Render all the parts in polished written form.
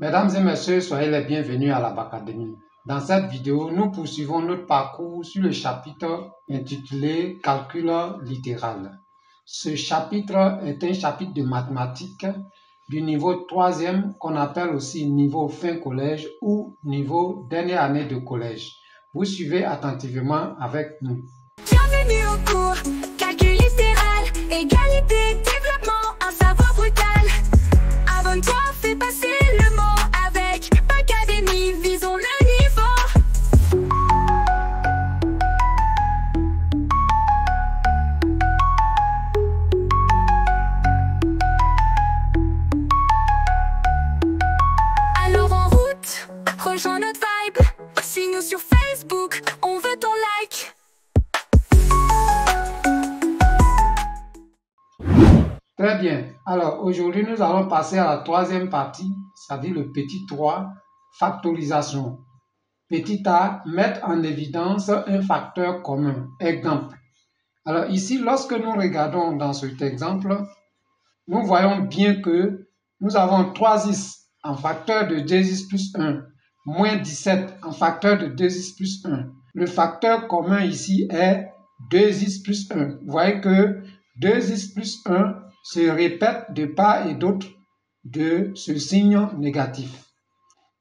Mesdames et messieurs, soyez les bienvenus à l'Abacadémie. Dans cette vidéo, nous poursuivons notre parcours sur le chapitre intitulé « Calcul littéral ». Ce chapitre est un chapitre de mathématiques du niveau 3e qu'on appelle aussi niveau fin collège ou niveau dernière année de collège. Vous suivez attentivement avec nous. Bienvenue au cours, calcul littéral, égalité, développement, un savoir brutal. Abonne-toi, fais passer le mot avec Académie, visons le niveau. Alors en route, rejoins notre vibe. Suis-nous sur Facebook, on veut ton like. Très bien. Alors, aujourd'hui, nous allons passer à la troisième partie, c'est-à-dire le petit 3, factorisation. Petit a, mettre en évidence un facteur commun. Exemple. Alors ici, lorsque nous regardons dans cet exemple, nous voyons bien que nous avons 3x en facteur de 2x plus 1, moins 17 en facteur de 2x plus 1. Le facteur commun ici est 2x plus 1. Vous voyez que 2x plus 1 se répète de part et d'autre de ce signe négatif.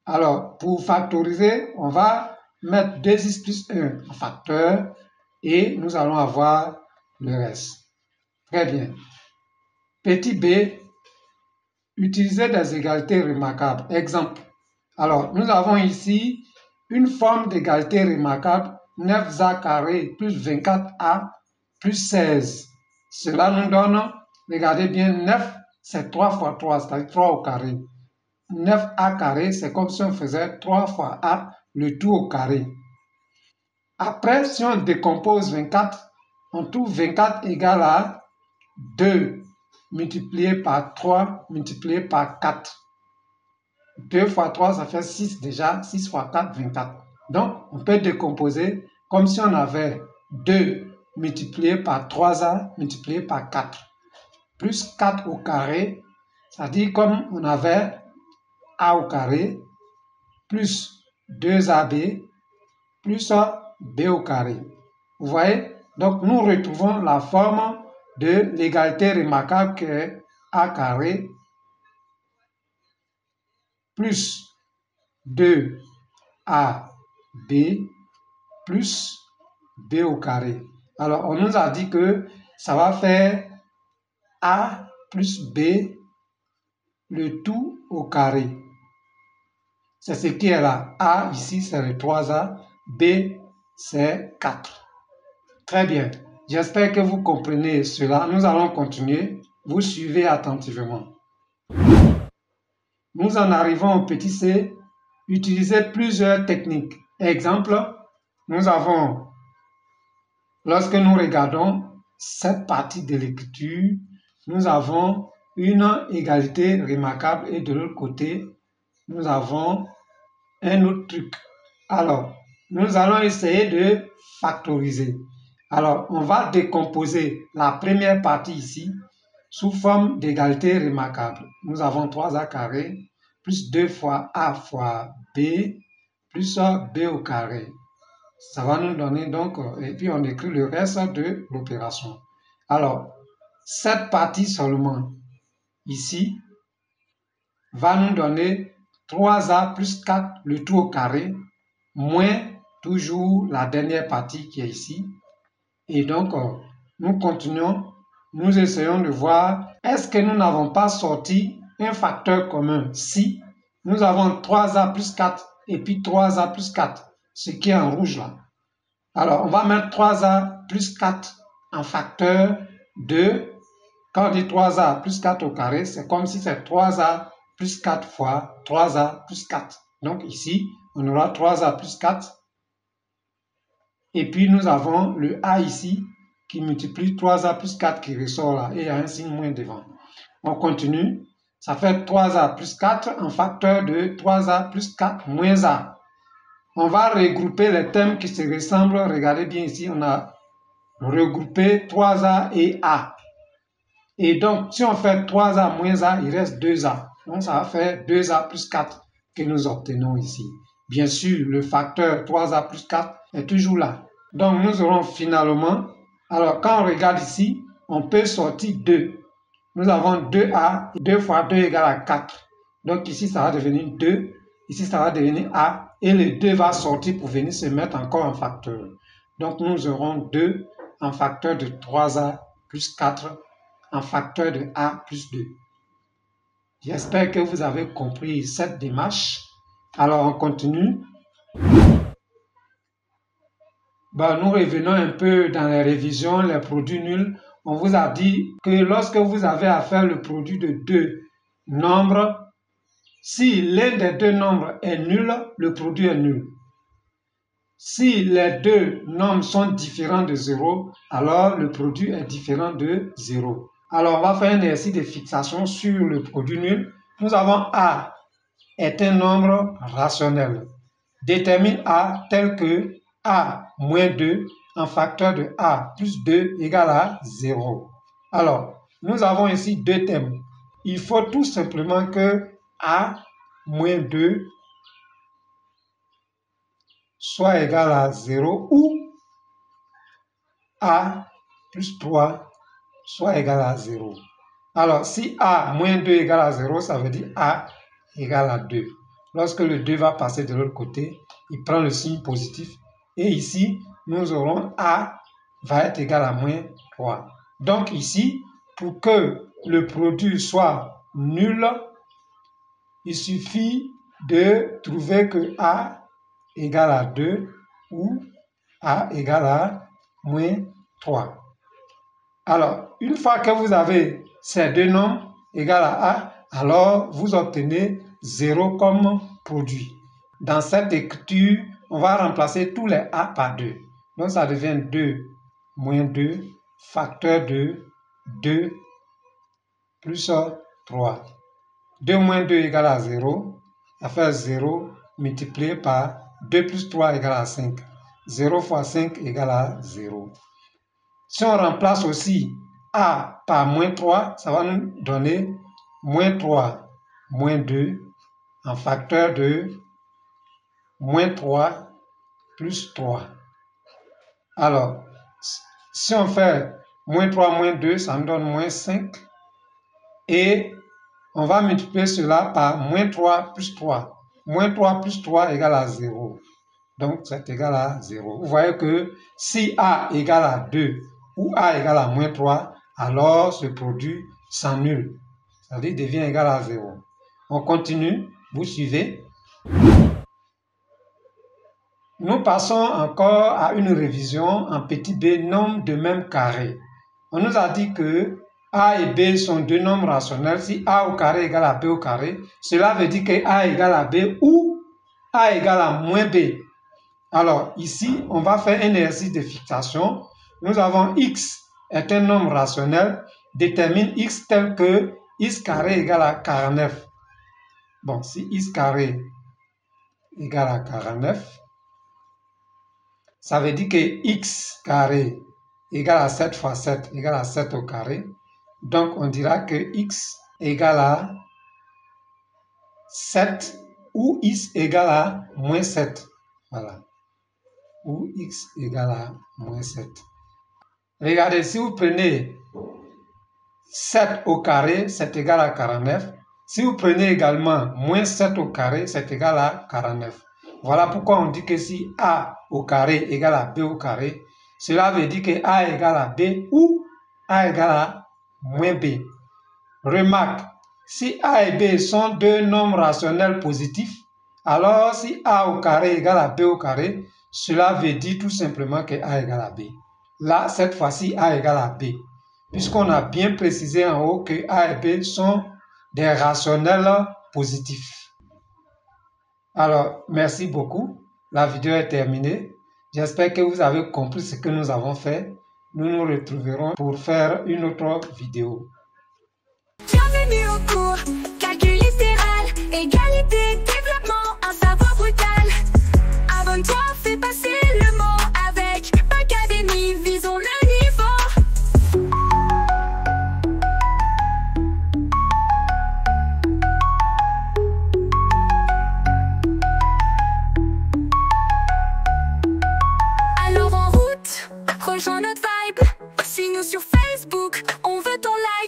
Alors, pour factoriser, on va mettre 2x plus 1 en facteur et nous allons avoir le reste. Très bien. Petit b, utiliser des égalités remarquables. Exemple. Alors, nous avons ici une forme d'égalité remarquable, 9a carré plus 24a plus 16. Cela nous donne, regardez bien, 9 c'est 3 fois 3, c'est-à-dire 3 au carré. 9a carré, c'est comme si on faisait 3 fois a, le tout au carré. Après, si on décompose 24, on trouve 24 égale à 2 multiplié par 3 multiplié par 4. 2 fois 3, ça fait 6 déjà. 6 fois 4, 24. Donc, on peut décomposer comme si on avait 2 multiplié par 3a multiplié par 4. Plus 4 au carré, c'est-à-dire comme on avait a au carré, plus 2ab, plus b au carré. Vous voyez? Donc, nous retrouvons la forme de l'égalité remarquable qui est a carré plus 2ab plus b au carré. Alors, on nous a dit que ça va faire a plus b, le tout au carré. C'est ce qui est là. A ici, c'est le 3a. B, c'est 4. Très bien. J'espère que vous comprenez cela. Nous allons continuer. Vous suivez attentivement. Nous en arrivons au petit c. Utiliser plusieurs techniques. Exemple, nous avons, lorsque nous regardons cette partie de l'écriture, nous avons une égalité remarquable et de l'autre côté, nous avons un autre truc. Alors, nous allons essayer de factoriser. Alors, on va décomposer la première partie ici sous forme d'égalité remarquable. Nous avons 3a carré plus 2 fois a fois b plus b au carré. Ça va nous donner donc, et puis on écrit le reste de l'opération. Alors, cette partie seulement ici va nous donner 3a plus 4, le tout au carré, moins toujours la dernière partie qui est ici. Et donc, nous continuons, nous essayons de voir, est-ce que nous n'avons pas sorti un facteur commun? Si nous avons 3a plus 4 et puis 3a plus 4, ce qui est en rouge là. Alors, on va mettre 3a plus 4 en facteur de, quand on dit 3a plus 4 au carré, c'est comme si c'est 3a plus 4 fois 3a plus 4. Donc ici, on aura 3a plus 4. Et puis nous avons le a ici qui multiplie 3a plus 4 qui ressort là. Et il y a un signe moins devant. On continue. Ça fait 3a plus 4 en facteur de 3a plus 4 moins a. On va regrouper les termes qui se ressemblent. Regardez bien ici, on a regroupé 3a et a. Et donc, si on fait 3a moins a, il reste 2a. Donc, ça va faire 2a plus 4. que nous obtenons ici. Bien sûr, le facteur 3a plus 4 est toujours là. Donc, nous aurons finalement, alors quand on regarde ici, on peut sortir 2. Nous avons 2a, 2 fois 2 égale à 4. Donc ici, ça va devenir 2, ici, ça va devenir a, et le 2 va sortir pour venir se mettre encore en facteur. Donc, nous aurons 2 en facteur de 3a plus 4 en facteur de a plus 2. J'espère que vous avez compris cette démarche. Alors, on continue. Nous revenons un peu dans les révisions, les produits nuls. On vous a dit que lorsque vous avez à faire le produit de deux nombres, si l'un des deux nombres est nul, le produit est nul. Si les deux nombres sont différents de 0, alors le produit est différent de 0. Alors, on va faire un exercice de fixation sur le produit nul. Nous avons A est un nombre rationnel. Détermine A tel que A moins 2 en facteur de A plus 2 égale à 0. Alors, nous avons ici deux thèmes. Il faut tout simplement que A moins 2 soit égal à 0 ou A plus 3 soit égal à 0. Alors, si A moins 2 égale à 0, ça veut dire A égale à 2. Lorsque le 2 va passer de l'autre côté, il prend le signe positif. Et ici, nous aurons A va être égal à moins 3. Donc ici, pour que le produit soit nul, il suffit de trouver que A égale à 2 ou A égale à moins 3. Alors, une fois que vous avez ces deux nombres égaux à A, alors vous obtenez 0 comme produit. Dans cette écriture, on va remplacer tous les A par 2. Donc, ça devient 2 moins 2, facteur de 2 plus 3. 2 moins 2 égale à 0. Ça fait 0 multiplié par 2 plus 3 égale à 5. 0 fois 5 égale à 0. Si on remplace aussi A par moins 3, ça va nous donner moins 3 moins 2 en facteur de moins 3 plus 3. Alors, si on fait moins 3 moins 2, ça nous donne moins 5. Et on va multiplier cela par moins 3 plus 3. Moins 3 plus 3 égale à 0. Donc, c'est égal à 0. Vous voyez que si A égale à 2 ou A égale à moins 3, alors ce produit s'annule. C'est-à-dire devient égal à 0. On continue. Vous suivez. Nous passons encore à une révision en petit b, nombres de même carré. On nous a dit que A et B sont deux nombres rationnels. Si A au carré égale à B au carré, cela veut dire que A égale à B ou A égale à moins B. Alors ici, on va faire un exercice de fixation. Nous avons X est un nombre rationnel. Détermine X tel que X carré égale à 49. Bon, si X carré égale à 49, ça veut dire que X carré égale à 7 fois 7 égale à 7 au carré. Donc, on dira que X égale à 7 ou X égale à moins 7. Voilà. Ou X égale à moins 7. Regardez, si vous prenez 7 au carré, c'est égal à 49. Si vous prenez également moins 7 au carré, c'est égal à 49. Voilà pourquoi on dit que si A au carré égale à B au carré, cela veut dire que A égale à B ou A égale à moins B. Remarque, si A et B sont deux nombres rationnels positifs, alors si A au carré égale à B au carré, cela veut dire tout simplement que A égale à B. Là, cette fois-ci, A égale à B. Puisqu'on a bien précisé en haut que A et B sont des rationnels positifs. Alors, merci beaucoup. La vidéo est terminée. J'espère que vous avez compris ce que nous avons fait. Nous nous retrouverons pour faire une autre vidéo. Bienvenue au cours, calcul littéral, égalité, développement, un savoir brutal. Abonne-toi, fais passer le mot avec Académie, visons le niveau. rejoins notre vibe. Suis-nous sur Facebook, on veut ton like.